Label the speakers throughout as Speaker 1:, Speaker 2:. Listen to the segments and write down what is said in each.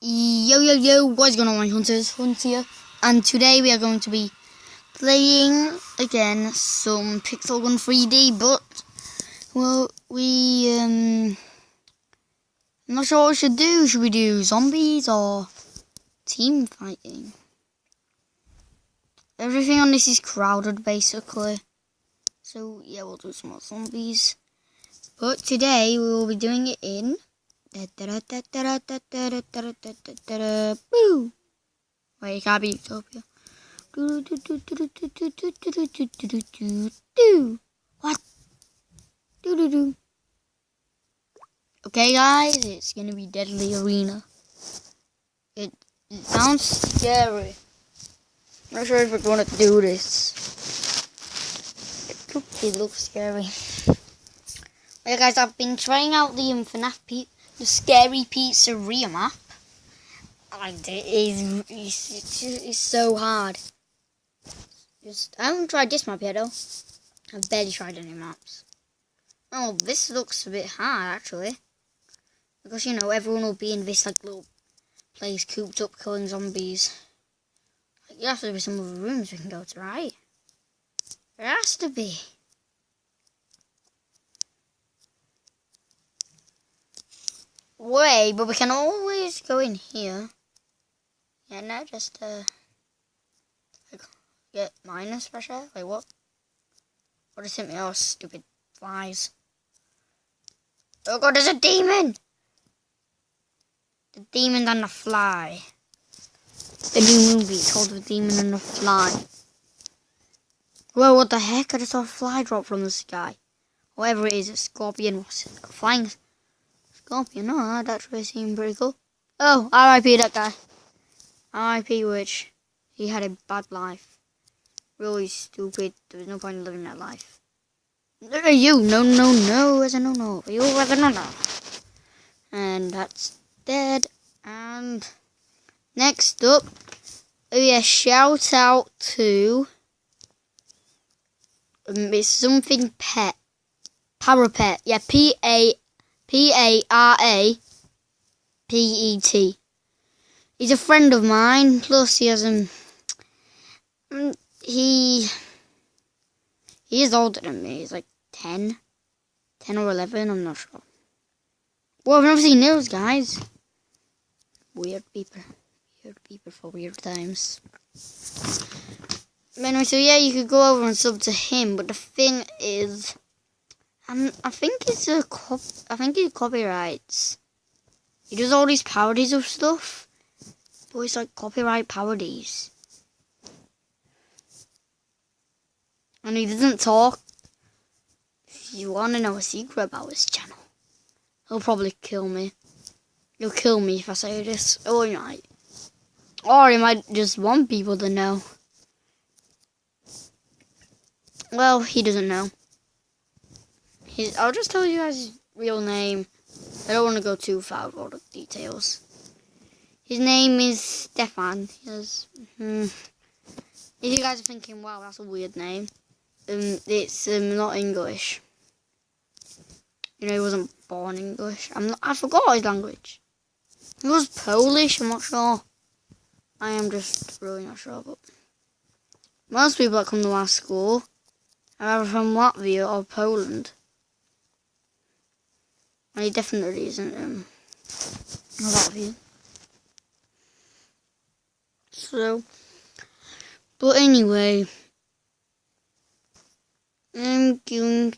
Speaker 1: Yo, what is going on, my hunters? Hunt here, and today we are going to be playing again some Pixel Gun 3D, but well, I'm not sure what we should do. Should we do zombies or team fighting? Everything on this is crowded, basically. So yeah, we'll do some more zombies. But today we will be doing it in Boo! Wait, it can't be Utopia. What? Okay, guys, it's gonna be Deadly Arena. It sounds scary. I'm not sure if we're gonna do this. It looks scary. Well, guys, I've been trying out the FNAF the Scary Pizzeria map. And it's so hard. I haven't tried this map yet, though. I've barely tried any maps. Oh, this looks a bit hard, actually. Because, you know, everyone will be in this, like, little place cooped up killing zombies. Like, there has to be some other rooms we can go to, right? There has to be. Wait, but we can always go in here. Yeah, no, just, like, get minus pressure. Wait, what? What just hit me? Oh, stupid flies. Oh god, there's a demon! The Demon and the Fly. The new movie called The Demon and the Fly. Whoa, what the heck? I just saw a fly drop from the sky. Whatever it is, a scorpion. What's it? A flying scorpion? Oh, that actually seemed pretty cool. Oh, R.I.P. that guy. R.I.P. Witch. He had a bad life. Really stupid. There was no point in living that life. You. No. As a no. You as a no. And that's dead. And next up, oh yeah, shout out to it's something pet. Parapet. Yeah, Parapet. He's a friend of mine. Plus, he has he is older than me. He's like 10 or 11. I'm not sure. Well, I've never seen those guys. Weird people for weird times. Anyway, so yeah, you could go over and sub to him, but the thing is, I think it's he copyrights. He does all these parodies of stuff, but it's like copyright parodies. And he doesn't talk. If you want to know a secret about his channel, he'll probably kill me. He'll kill me if I say this. Or he might. Or he might just want people to know. Well, he doesn't know. I'll just tell you guys his real name. I don't want to go too far with all the details. His name is Stefan. If you guys are thinking, wow, that's a weird name. It's not English. You know, he wasn't born English. I forgot his language. He was Polish, I'm not sure. I am just really not sure, but most people that come to our school are either from Latvia or Poland. And he definitely isn't Latvian. So, but anyway, I'm going to...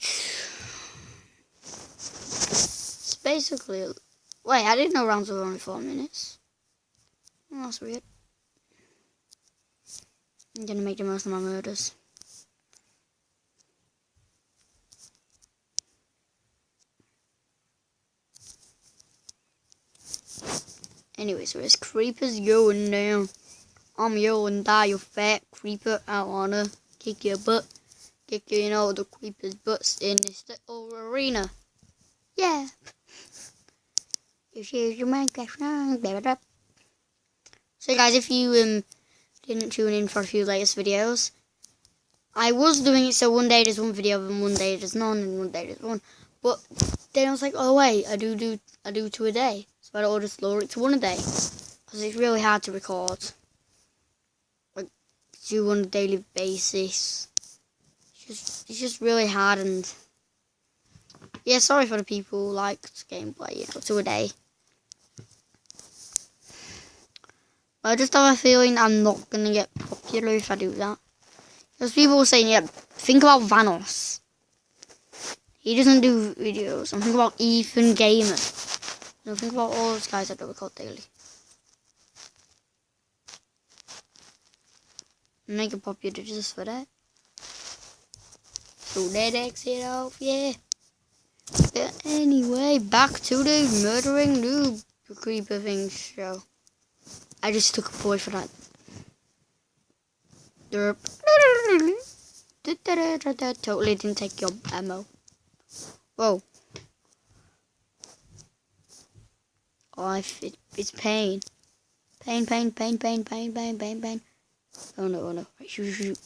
Speaker 1: It's basically... Wait, I didn't know rounds were only 4 minutes. Oh, that's weird. I'm gonna make the most of my murders. Anyway, so there's creepers going down. I'm yelling, die, you fat creeper. I wanna kick your butt. Kick you in all the creepers' butts in this little arena. Yeah. This is your Minecraft song. So guys, if you didn't tune in for a few latest videos, I was doing it so one day there's one video and one day there's none and one day there's one. But then I was like, oh wait, I do 2 a day. So I ought to just lower it to 1 a day. because it's really hard to record. Like, do on a daily basis. It's just really hard, and yeah, sorry for the people who liked gameplay, 2 a day. But I just have a feeling I'm not gonna get popular if I do that. Because people were saying, yeah, think about Vanoss. He doesn't do videos. I'm thinking about Ethan Gamer. Think about all those guys that do record daily. Make it popular just for that. So that exit off, yeah. But anyway, back to the murdering noob creeper thing show. I just took a point for that. Derp. Totally didn't take your ammo. Whoa. Oh, it's pain. Pain. Oh no. Right, shoot.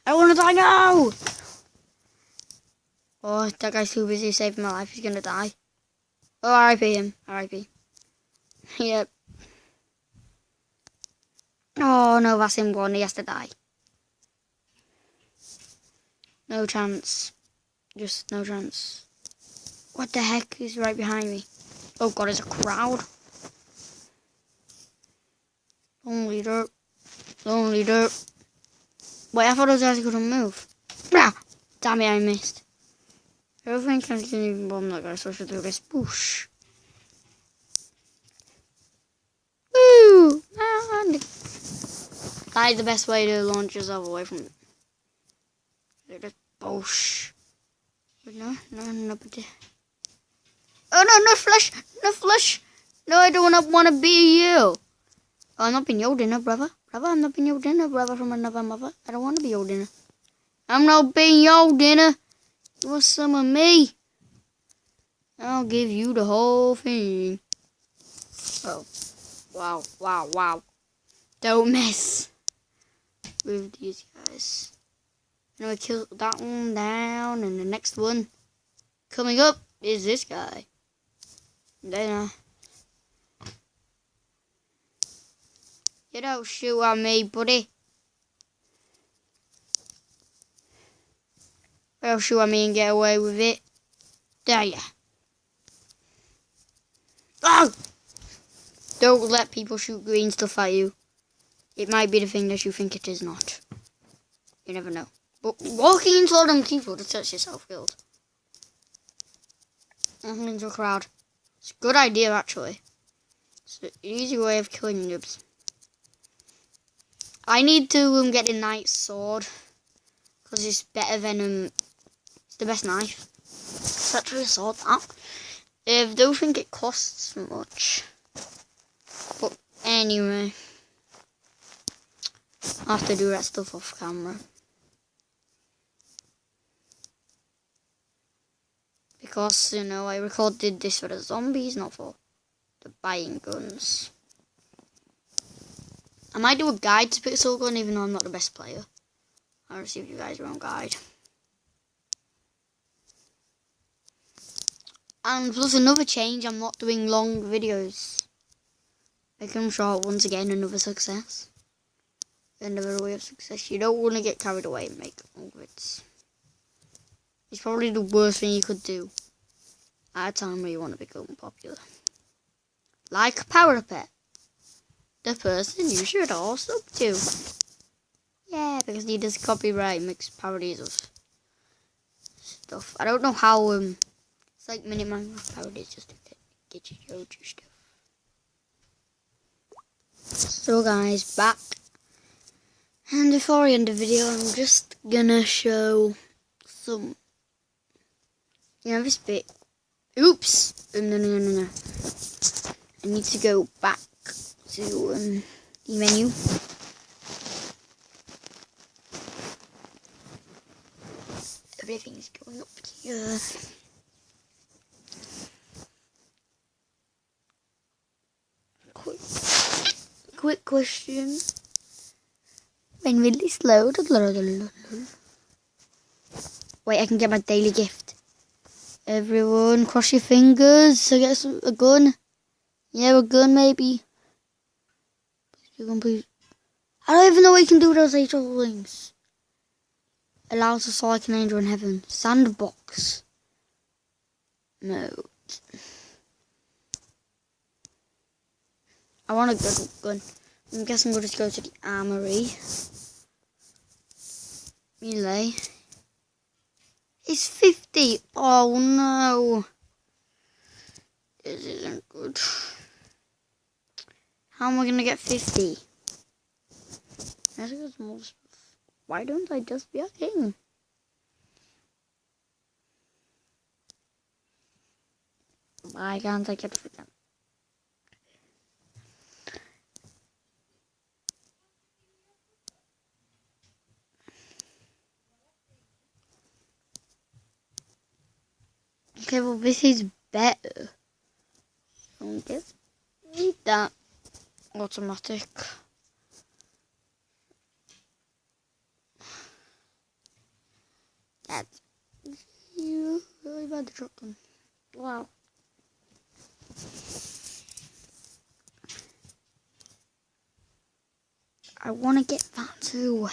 Speaker 1: I want to die now! Oh, that guy's too busy saving my life. He's gonna die. Oh, R.I.P. him. R.I.P. Yep. Oh no, that's him one. He has to die. No chance. Just no chance. What the heck is right behind me? Oh god, there's a crowd. Lonely dirt. Wait, I thought those guys couldn't move. Ah, damn it, I missed. I don't think I can even bomb that guy, so I should do this. Boosh. Woo! And that is the best way to launch yourself away from it. Just boosh. But no. But oh no, no flesh. No, I don't want to be you. Oh, I'm not being your dinner, brother. I'm not being your dinner, brother from another mother. I don't want to be your dinner. I'm not being your dinner. You want some of me? I'll give you the whole thing. Oh. Wow. Don't mess with these guys. Now I kill that one down, and the next one coming up is this guy. Then you don't shoot at me, buddy. Don't shoot at me and get away with it. There ya. Oh! Don't let people shoot green stuff at you. It might be the thing that you think it is not. You never know. But walking into all them people to touch yourself killed. Into a crowd. It's a good idea, actually. It's an easy way of killing noobs. I need to get the knight's sword. Because it's better than... it's the best knife. It's actually a sword, that. I don't think it costs much. But anyway. I have to do that stuff off camera. Because, I recorded this for the zombies, not for the buying guns. I might do a guide to Pixel Gun, even though I'm not the best player. I'll receive you guys your own guide. And plus another change, I'm not doing long videos. Making them short once again, another success. Another way of success. You don't want to get carried away and make long vids. It's probably the worst thing you could do at a time where you want to become popular. Like Power Pet. The person you should all sub to. Yeah, because he does copyright and makes parodies of stuff. I don't know how, it's like mini Minecraft parodies just to get you your stuff. So guys, back. And before I end the video, I'm just gonna show some, this bit. Oops! No. I need to go back to the menu. Everything's going up here. Quick question. When will this load? Wait, I can get my daily gift. Everyone, cross your fingers. I get a gun. Yeah, a gun maybe. You can please. I don't even know what you can do with those angel wings. Allows us like an angel in heaven. Sandbox. No. I want a good gun. I'm guessing we'll just go to the armory. Melee. It's 50. Oh no. This isn't good. How am I going to get 50? Why don't I just be a king? Why can't I get freaking? Okay, well this is better. I guess need that automatic. That's really bad shotgun. Wow. I want to get that too.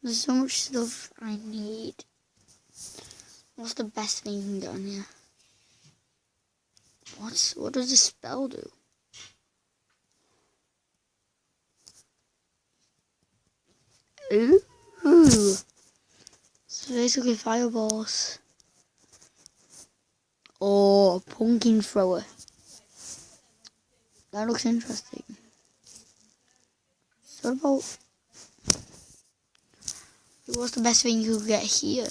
Speaker 1: There's so much stuff I need. What's the best thing you can get on here? What does this spell do? Ooh. So basically fireballs. Oh, pumpkin thrower. That looks interesting. So about what's the best thing you could get here?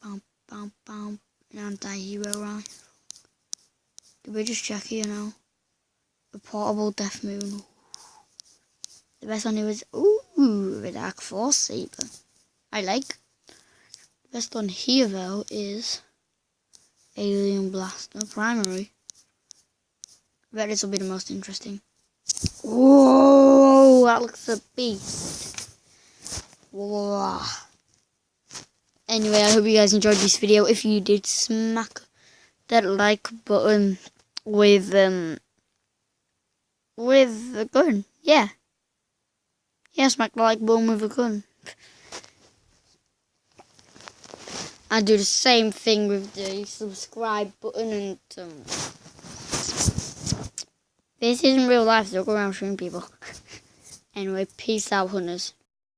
Speaker 1: Bum bum bum. An anti-hero rifle. Did we just check here now? A portable death moon. The best one here is the Dark Force Saber. I like. The best one here though is Alien Blaster Primary. I bet this will be the most interesting. Whoa, that looks a beast. Whoa. Anyway, I hope you guys enjoyed this video. If you did, smack that like button with a gun. Yeah. Yeah, smack the like button with a gun. I do the same thing with the subscribe button and this isn't real life, so go around shooting people. Anyway, peace out, hunters.